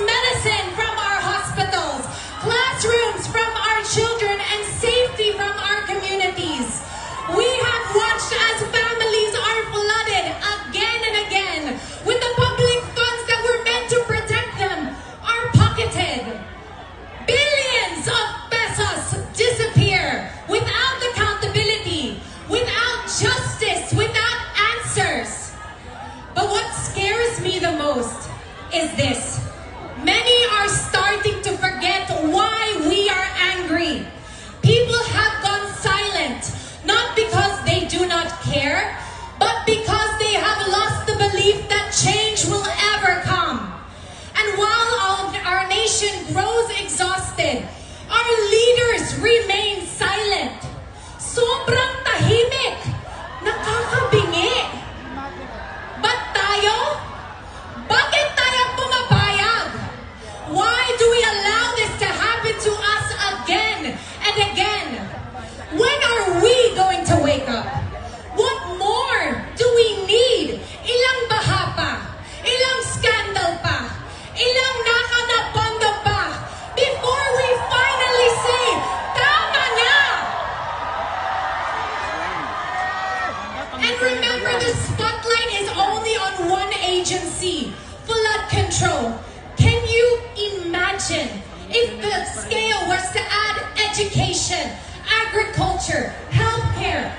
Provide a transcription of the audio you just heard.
medicine from our hospitals, classrooms from our children, and safety from our communities. We have watched as families are flooded again and again with the public funds that were meant to protect them are pocketed. Billions of pesos disappear without accountability, without justice, without answers. But what scares me the most is this. Many are starting to forget why we are angry. People have gone silent, not because they do not care, but because they have lost the belief that change will ever come. And while our nation grows exhausted, our leaders remain silent. Sobrang tahimik, nakakabingi. But tayo? Bakit tayo pumapayag? Why do we allow this to happen to us again and again? When are we going to wake up? What more do we need? Ilang baha pa? Ilang scandal pa? Ilang nakanapondo pa? Before we finally say, tama na! And remember, the spotlight is only on one agency, flood control. Can you imagine if the scale was to add education, agriculture, healthcare,